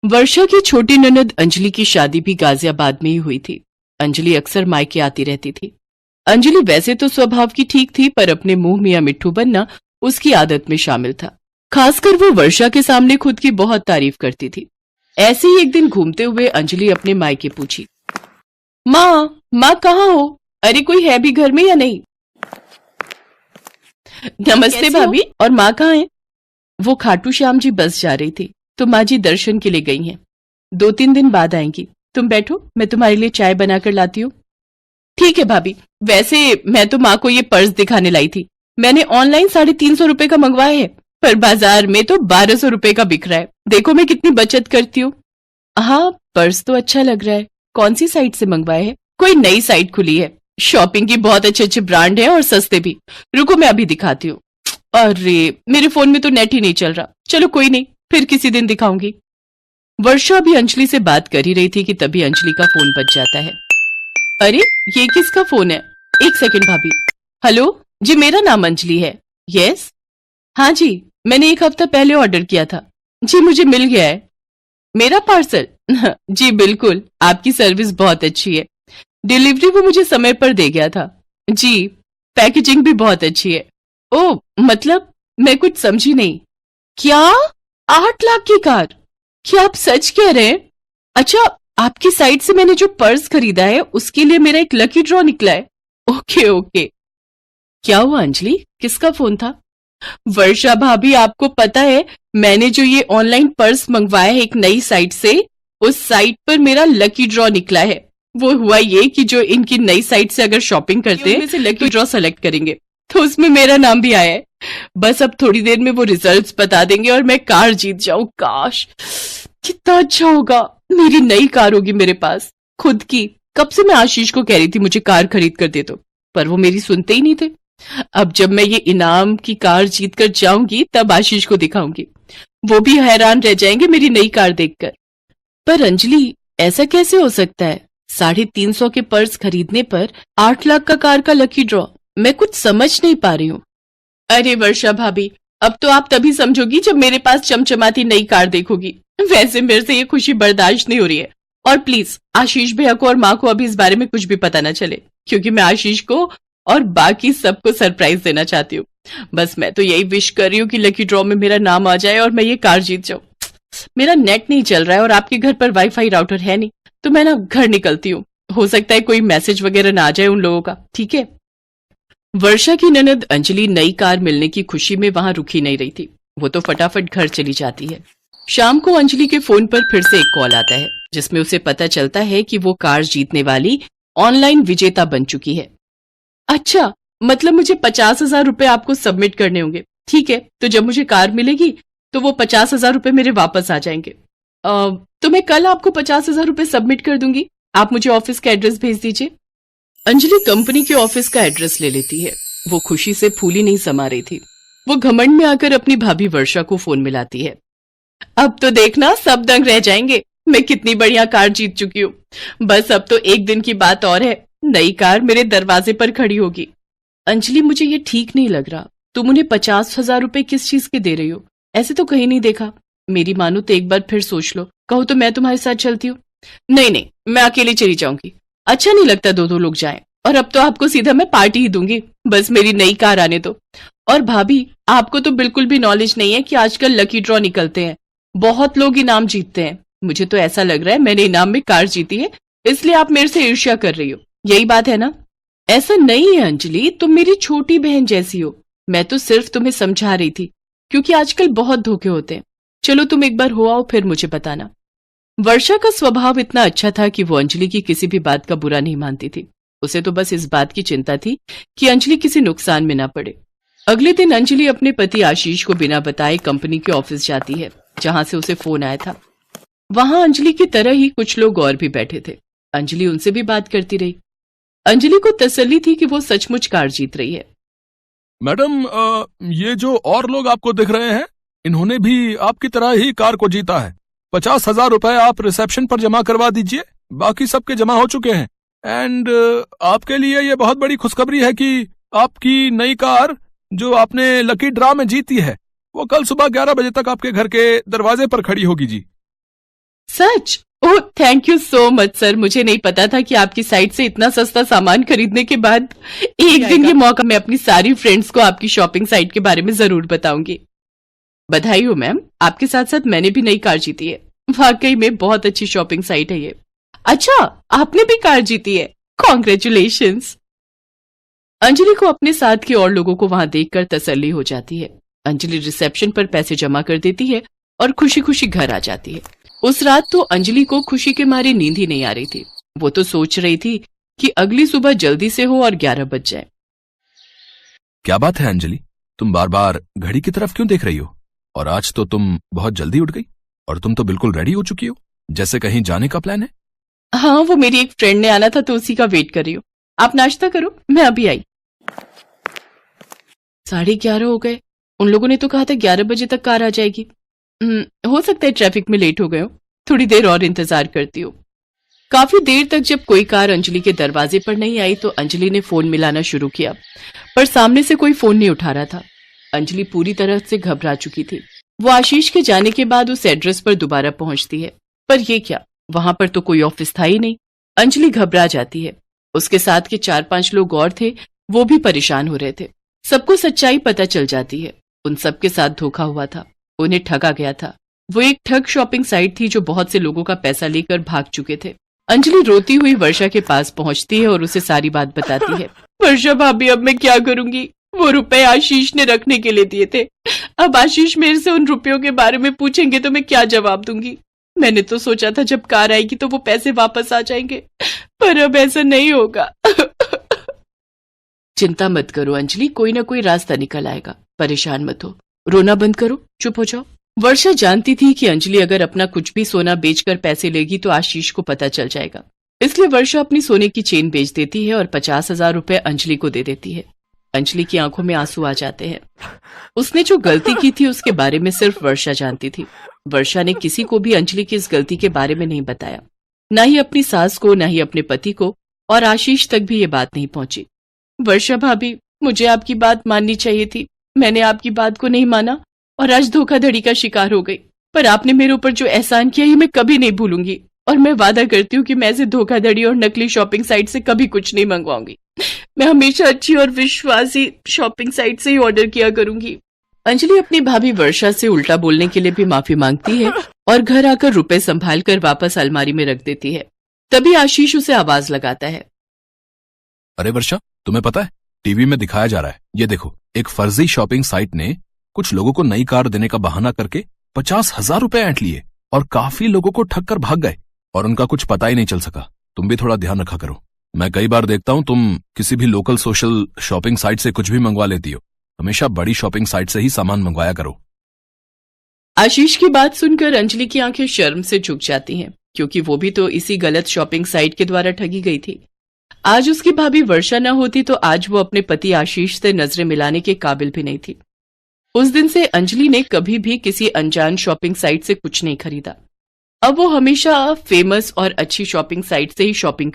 वर्षा की छोटी ननद अंजलि की शादी भी गाजियाबाद में ही हुई थी। अंजलि अक्सर मायके आती रहती थी। अंजलि वैसे तो स्वभाव की ठीक थी, पर अपने मुंह मियां मिट्ठू बनना उसकी आदत में शामिल था। खासकर वो वर्षा के सामने खुद की बहुत तारीफ करती थी। ऐसे ही एक दिन घूमते हुए अंजलि अपने मायके पूछी, माँ कहाँ हो? अरे कोई है भी घर में या नहीं? नमस्ते भाभी, और माँ कहाँ है? वो खाटू श्याम जी बस जा रही थी, तो माँ जी दर्शन के लिए गई हैं। 2-3 दिन बाद आएंगी। तुम बैठो, मैं तुम्हारे लिए चाय बनाकर लाती हूँ। ठीक है भाभी। वैसे मैं तो माँ को ये पर्स दिखाने लाई थी। मैंने ऑनलाइन 350 रुपए का मंगवाया है, पर बाजार में तो 1200 रुपए का बिक रहा है। देखो मैं कितनी बचत करती हूँ। हाँ, पर्स तो अच्छा लग रहा है। कौन सी साइट से मंगवाया है? कोई नई साइट खुली है। शॉपिंग की बहुत अच्छे अच्छे ब्रांड हैं और सस्ते भी। रुको मैं अभी दिखाती हूँ। अरे मेरे फोन में तो नेट ही नहीं चल रहा। चलो कोई नहीं, फिर किसी दिन दिखाऊंगी। वर्षा अभी अंजलि से बात कर ही रही थी कि तभी अंजलि का फोन बज जाता है। अरे ये किसका फोन है? एक सेकंड भाभी। हेलो जी, मेरा नाम अंजलि है। यस। हाँ जी, मैंने एक हफ्ता पहले ऑर्डर किया था। जी मुझे मिल गया है मेरा पार्सल। जी बिल्कुल, आपकी सर्विस बहुत अच्छी है। डिलीवरी वो मुझे समय पर दे गया था। जी, पैकेजिंग भी बहुत अच्छी है। ओ मतलब, मैं कुछ समझी नहीं। क्या? 8 लाख की कार? क्या आप सच कह रहे हैं? अच्छा, आपकी साइट से मैंने जो पर्स खरीदा है उसके लिए मेरा एक लकी ड्रॉ निकला है। Okay okay. क्या हुआ अंजलि, किसका फोन था? वर्षा भाभी, आपको पता है मैंने जो ये ऑनलाइन पर्स मंगवाया है एक नई साइट से, उस साइट पर मेरा लकी ड्रॉ निकला है। वो हुआ ये कि जो इनकी नई साइट से अगर शॉपिंग करते हैं, लकी ड्रॉ सेलेक्ट करेंगे, तो उसमें मेरा नाम भी आया है। बस अब थोड़ी देर में वो रिजल्ट्स बता देंगे और मैं कार जीत जाऊं। काश, कितना अच्छा होगा। मेरी नई कार होगी मेरे पास, खुद की। कब से मैं आशीष को कह रही थी मुझे कार खरीद कर दे दो, पर वो मेरी सुनते ही नहीं थे। अब जब मैं ये इनाम की कार जीत कर जाऊंगी तब आशीष को दिखाऊंगी। वो भी हैरान रह जाएंगे मेरी नई कार देखकर। पर अंजलि, ऐसा कैसे हो सकता है? 350 के पर्स खरीदने पर 8 लाख का कार का लकी ड्रॉ? मैं कुछ समझ नहीं पा रही हूँ। अरे वर्षा भाभी, अब तो आप तभी समझोगी जब मेरे पास चमचमाती नई कार देखोगी। वैसे मेरे से ये खुशी बर्दाश्त नहीं हो रही है। और प्लीज आशीष भैया को और माँ को अभी इस बारे में कुछ भी पता ना चले, क्योंकि मैं आशीष को और बाकी सबको सरप्राइज देना चाहती हूँ। बस मैं तो यही विश कर रही हूँ कि लकी ड्रॉ में मेरा नाम आ जाए और मैं ये कार जीत जाऊं। मेरा नेट नहीं चल रहा है और आपके घर पर वाईफाई राउटर है नहीं, तो मैं ना घर निकलती हूँ। हो सकता है कोई मैसेज वगैरह ना आ जाए उन लोगों का। ठीक है। वर्षा की ननद अंजलि नई कार मिलने की खुशी में वहां रुकी नहीं रही थी। वो तो फटाफट घर चली जाती है। शाम को अंजलि के फोन पर फिर से एक कॉल आता है, जिसमें उसे पता चलता है कि वो कार जीतने वाली ऑनलाइन विजेता बन चुकी है। अच्छा, मतलब मुझे 50,000 रुपए आपको सबमिट करने होंगे। ठीक है, तो जब मुझे कार मिलेगी तो वो 50,000 रुपए मेरे वापस आ जाएंगे। तो मैं कल आपको 50,000 रुपए सबमिट कर दूंगी। आप मुझे ऑफिस का एड्रेस भेज दीजिए। अंजलि कंपनी के ऑफिस का एड्रेस ले लेती है। वो खुशी से फूली नहीं समा रही थी। वो घमंड में आकर अपनी भाभी वर्षा को फोन मिलाती है। अब तो देखना सब दंग रह जाएंगे, मैं कितनी बढ़िया कार जीत चुकी हूँ। बस अब तो एक दिन की बात और है, नई कार मेरे दरवाजे पर खड़ी होगी। अंजलि, मुझे ये ठीक नहीं लग रहा। तुम उन्हें 50,000 रुपए किस चीज के दे रही हो? ऐसे तो कहीं नहीं देखा। मेरी मानो तो एक बार फिर सोच लो। कहो तो मैं तुम्हारे साथ चलती हूँ। नहीं नहीं, मैं अकेली चली जाऊंगी। अच्छा नहीं लगता दो दो लोग जाएं। और अब तो आपको सीधा मैं पार्टी ही दूंगी, बस मेरी नई कार आने दो। और भाभी, आपको तो बिल्कुल भी नॉलेज नहीं है कि आजकल लकी ड्रॉ निकलते हैं, बहुत लोग इनाम जीतते हैं। मुझे तो ऐसा लग रहा है मैंने इनाम में कार जीती है, इसलिए आप मेरे से ईर्ष्या कर रही हो। यही बात है ना? ऐसा नहीं है अंजलि, तुम मेरी छोटी बहन जैसी हो। मैं तो सिर्फ तुम्हें समझा रही थी, क्योंकि आजकल बहुत धोखे होते हैं। चलो तुम एक बार हो आओ, फिर मुझे बताना। वर्षा का स्वभाव इतना अच्छा था कि वो अंजलि की किसी भी बात का बुरा नहीं मानती थी। उसे तो बस इस बात की चिंता थी कि अंजलि किसी नुकसान में ना पड़े। अगले दिन अंजलि अपने पति आशीष को बिना बताए कंपनी के ऑफिस जाती है, जहां से उसे फोन आया था। वहां अंजलि की तरह ही कुछ लोग और भी बैठे थे। अंजलि उनसे भी बात करती रही। अंजलि को तसल्ली थी कि वो सचमुच कार जीत रही है। मैडम, ये जो और लोग आपको दिख रहे हैं, इन्होंने भी आपकी तरह ही कार को जीता है। 50,000 रुपए आप रिसेप्शन पर जमा करवा दीजिए, बाकी सबके जमा हो चुके हैं। एंड आपके लिए ये बहुत बड़ी खुशखबरी है कि आपकी नई कार जो आपने लकी ड्रा में जीती है, वो कल सुबह 11 बजे तक आपके घर के दरवाजे पर खड़ी होगी जी। सच? Oh thank you so much sir, मुझे नहीं पता था कि आपकी साइट से इतना सस्ता सामान खरीदने के बाद एक दिन ये मौका मैं अपनी सारी फ्रेंड्स को आपकी शॉपिंग साइट के बारे में जरूर बताऊंगी। बधाई हो मैम, आपके साथ साथ मैंने भी नई कार जीती है। वाकई में बहुत अच्छी शॉपिंग साइट है ये। अच्छा, आपने भी कार जीती है? कॉन्ग्रेचुलेशंस। अंजलि को अपने साथ के और लोगों को वहां देखकर तसल्ली हो जाती है। अंजलि रिसेप्शन पर पैसे जमा कर देती है और खुशी खुशी घर आ जाती है। उस रात तो अंजलि को खुशी के मारे नींद ही नहीं आ रही थी। वो तो सोच रही थी कि अगली सुबह जल्दी से हो और 11 बज जाए। क्या बात है अंजलि, तुम बार बार घड़ी की तरफ क्यों देख रही हो? और आज तो तुम बहुत जल्दी उठ गई और तुम तो बिल्कुल रेडी हो चुकी हो, जैसे कहीं जाने का प्लान है। हाँ, वो मेरी एक फ्रेंड ने आना था तो उसी का वेट कर रही हूँ। आप नाश्ता करो, मैं अभी आई। 11:30 हो गए। उन लोगों ने तो कहा था 11 बजे तक कार आ जाएगी। हो सकता है ट्रैफिक में लेट हो गए हो, थोड़ी देर और इंतजार करती हूँ। काफी देर तक जब कोई कार अंजलि के दरवाजे पर नहीं आई तो अंजलि ने फोन मिलाना शुरू किया, पर सामने से कोई फोन नहीं उठा रहा था। अंजलि पूरी तरह से घबरा चुकी थी। वो आशीष के जाने के बाद उस एड्रेस पर दोबारा पहुंचती है, पर ये क्या, वहां पर तो कोई ऑफिस था ही नहीं। अंजलि घबरा जाती है। उसके साथ के 4-5 लोग और थे, वो भी परेशान हो रहे थे। सबको सच्चाई पता चल जाती है। उन सबके साथ धोखा हुआ था, उन्हें ठगा गया था। वो एक ठग शॉपिंग साइट थी जो बहुत से लोगों का पैसा लेकर भाग चुके थे। अंजलि रोती हुई वर्षा के पास पहुंचती है और उसे सारी बात बताती है। वर्षा भाभी, अब मैं क्या करूंगी? वो रुपए आशीष ने रखने के लिए दिए थे। अब आशीष मेरे से उन रुपयों के बारे में पूछेंगे तो मैं क्या जवाब दूंगी? मैंने तो सोचा था जब कार आएगी तो वो पैसे वापस आ जाएंगे, पर अब ऐसा नहीं होगा। चिंता मत करो अंजलि, कोई ना कोई रास्ता निकल आएगा। परेशान मत हो, रोना बंद करो, चुप हो जाओ। वर्षा जानती थी कि अंजलि अगर अपना कुछ भी सोना बेचकर पैसे लेगी तो आशीष को पता चल जाएगा। इसलिए वर्षा अपनी सोने की चेन बेच देती है और 50,000 रुपए अंजलि को दे देती है। अंजलि की आंखों में आंसू आ जाते हैं। उसने जो गलती की थी उसके बारे में सिर्फ वर्षा जानती थी। वर्षा ने किसी को भी अंजलि की इस गलती के बारे में नहीं बताया, ना ही अपनी सास को, ना ही अपने पति को, और आशीष तक भी ये बात नहीं पहुंची। वर्षा भाभी, मुझे आपकी बात माननी चाहिए थी। मैंने आपकी बात को नहीं माना और आज धोखाधड़ी का शिकार हो गई। पर आपने मेरे ऊपर जो एहसान किया ये मैं कभी नहीं भूलूंगी, और मैं वादा करती हूँ कि मैं ऐसे धोखाधड़ी और नकली शॉपिंग साइट से कभी कुछ नहीं मंगवाऊंगी। मैं हमेशा अच्छी और विश्वासी शॉपिंग साइट से ही ऑर्डर किया करूंगी। अंजलि अपनी भाभी वर्षा से उल्टा बोलने के लिए भी माफी मांगती है और घर आकर रुपए संभाल कर वापस अलमारी में रख देती है। तभी आशीष उसे आवाज लगाता है। अरे वर्षा, तुम्हें पता है टीवी में दिखाया जा रहा है, ये देखो, एक फर्जी शॉपिंग साइट ने कुछ लोगों को नई कार देने का बहाना करके 50,000 रुपए ऐंठ लिए और काफी लोगों को ठग कर भाग गए और उनका कुछ पता ही नहीं चल सका। तुम भी थोड़ा ध्यान रखा करो। मैं कई बार देखता हूँ तुम किसी भी लोकल सोशल शॉपिंग साइट से कुछ भी मंगवा लेती हो। हमेशा बड़ी शॉपिंग साइट से ही सामान मंगवाया करो। आशीष की बात सुनकर अंजलि की आंखें शर्म से झुक जाती हैं, क्योंकि वो भी तो इसी गलत शॉपिंग साइट के द्वारा ठगी गई थी। आज उसकी भाभी वर्षा न होती तो आज वो अपने पति आशीष से नजरें मिलाने के काबिल भी नहीं थी। उस दिन से अंजलि ने कभी भी किसी अनजान शॉपिंग साइट से कुछ नहीं खरीदा। अब वो हमेशा फेमस और अच्छी शॉपिंग साइट से ही शॉपिंग